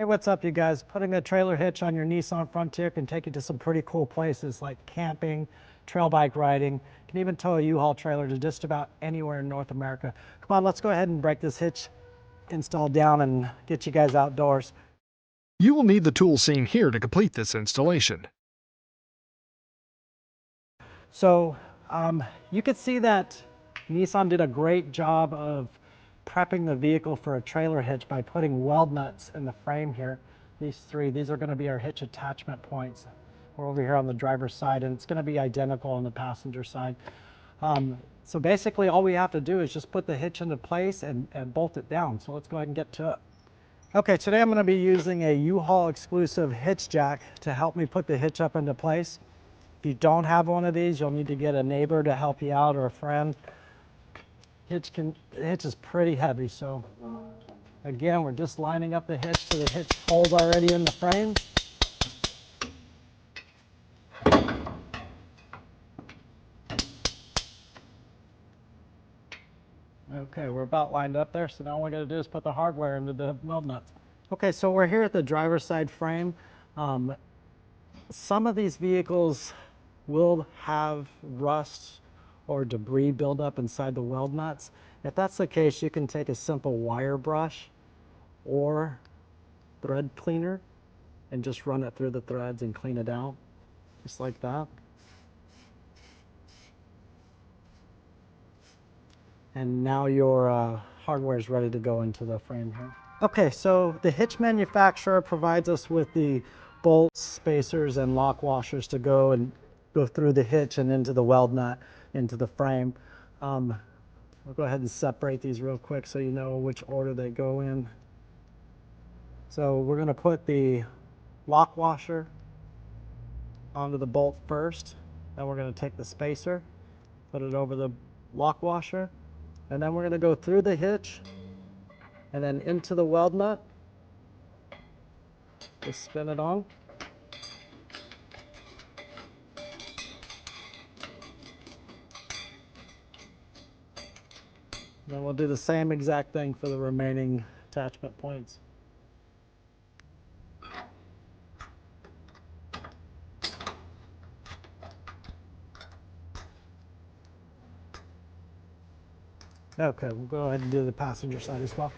Hey, what's up, you guys? Putting a trailer hitch on your Nissan Frontier can take you to some pretty cool places like camping, trail bike riding, can even tow a U-Haul trailer to just about anywhere in North America. Come on, let's go ahead and break this hitch install down and get you guys outdoors. You will need the tools seen here to complete this installation. So you can see that Nissan did a great job of prepping the vehicle for a trailer hitch by putting weld nuts in the frame here. These are going to be our hitch attachment points. We're over here on the driver's side, and it's going to be identical on the passenger side. So basically all we have to do is just put the hitch into place and bolt it down. So let's go ahead and get to it. Okay, today I'm going to be using a U-Haul exclusive hitch jack to help me put the hitch up into place. If you don't have one of these, you'll need to get a neighbor to help you out or a friend. The hitch is pretty heavy, so again, we're just lining up the hitch so the hitch hole's already in the frame. Okay, we're about lined up there, so now all we gotta do is put the hardware into the weld nuts. Okay, so we're here at the driver's side frame. Some of these vehicles will have rust or debris build up inside the weld nuts. If that's the case, you can take a simple wire brush or thread cleaner and just run it through the threads and clean it out, just like that. And now your hardware is ready to go into the frame here. Okay, so the hitch manufacturer provides us with the bolts, spacers, and lock washers to go through the hitch and into the weld nut, into the frame. We'll go ahead and separate these real quick so you know which order they go in. So we're gonna put the lock washer onto the bolt first. Then we're gonna take the spacer, put it over the lock washer, and then we're gonna go through the hitch and then into the weld nut. Just spin it on. Then we'll do the same exact thing for the remaining attachment points. Okay, we'll go ahead and do the passenger side as well.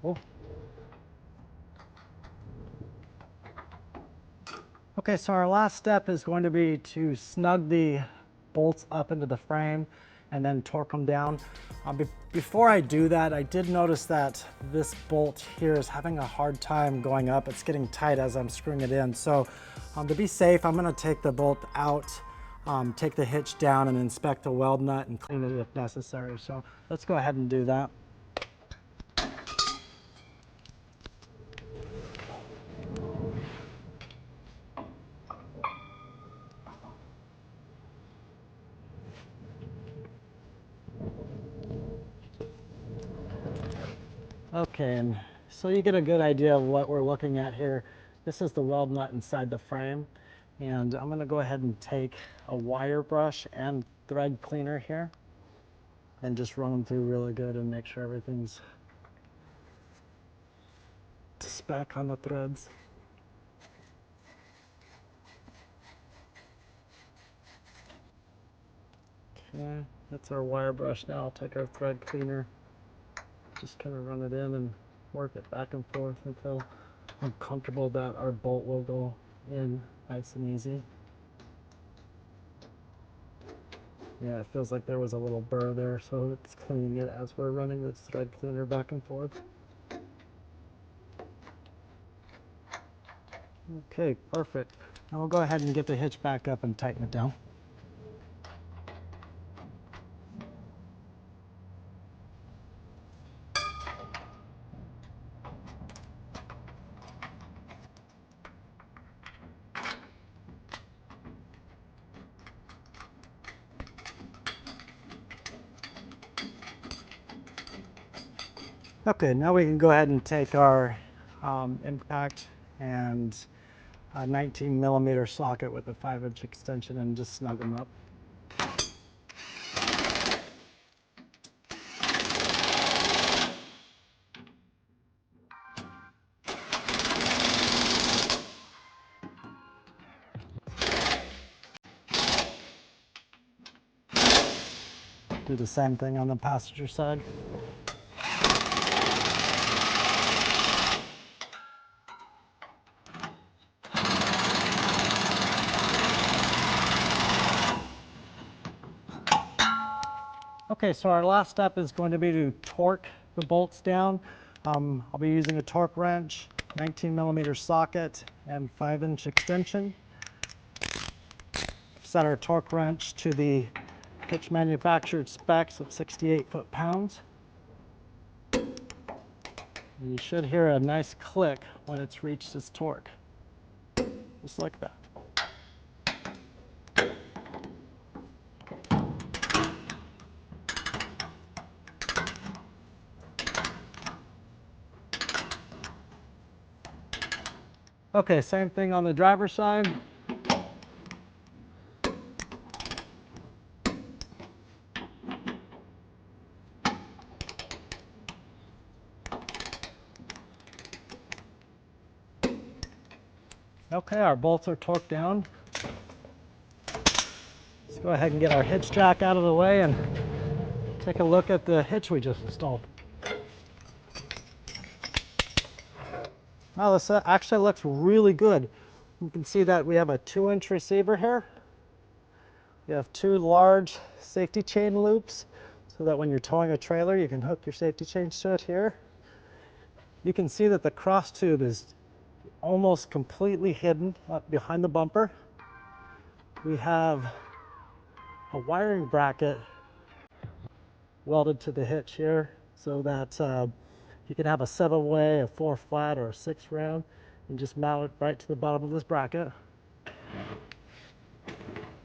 Cool. Okay, so our last step is going to be to snug the bolts up into the frame and then torque them down. Before I do that, I did notice that this bolt here is having a hard time going up. It's getting tight as I'm screwing it in. So to be safe, I'm gonna take the bolt out, take the hitch down and inspect the weld nut and clean it if necessary. So let's go ahead and do that. Okay, and so you get a good idea of what we're looking at here. This is the weld nut inside the frame, and I'm going to go ahead and take a wire brush and thread cleaner here and just run them through really good and make sure everything's to spec on the threads. Okay, that's our wire brush. Now I'll take our thread cleaner, just kind of run it in and work it back and forth until I'm comfortable that our bolt will go in nice and easy. Yeah, it feels like there was a little burr there, so it's cleaning it as we're running this thread cleaner back and forth. Okay, perfect. Now we'll go ahead and get the hitch back up and tighten it down. Okay, now we can go ahead and take our impact and a 19mm socket with a 5-inch extension and just snug them up. Do the same thing on the passenger side. Okay, so our last step is going to be to torque the bolts down. I'll be using a torque wrench, 19mm socket, and 5-inch extension. Set our torque wrench to the Hitch manufactured specs of 68 foot-pounds. You should hear a nice click when it's reached its torque, just like that. Okay, same thing on the driver's side. Okay, our bolts are torqued down. Let's go ahead and get our hitch jack out of the way and take a look at the hitch we just installed. Now this actually looks really good. You can see that we have a 2-inch receiver here. We have 2 large safety chain loops so that when you're towing a trailer you can hook your safety chains to it here. You can see that the cross tube is almost completely hidden up behind the bumper. We have a wiring bracket welded to the hitch here so that you can have a 7-way, a 4-flat, or a 6-round and just mount it right to the bottom of this bracket.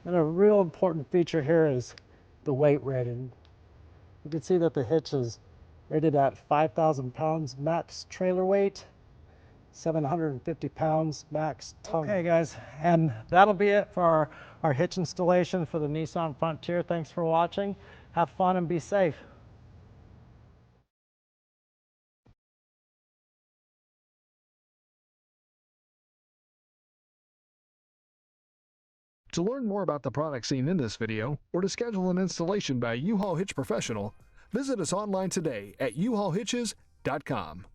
And a real important feature here is the weight rating. You can see that the hitch is rated at 5,000 pounds max trailer weight, 750 pounds max towing. Okay guys, and that'll be it for our hitch installation for the Nissan Frontier. Thanks for watching. Have fun and be safe. To learn more about the products seen in this video, or to schedule an installation by U-Haul Hitch Professional, visit us online today at uhaulhitches.com.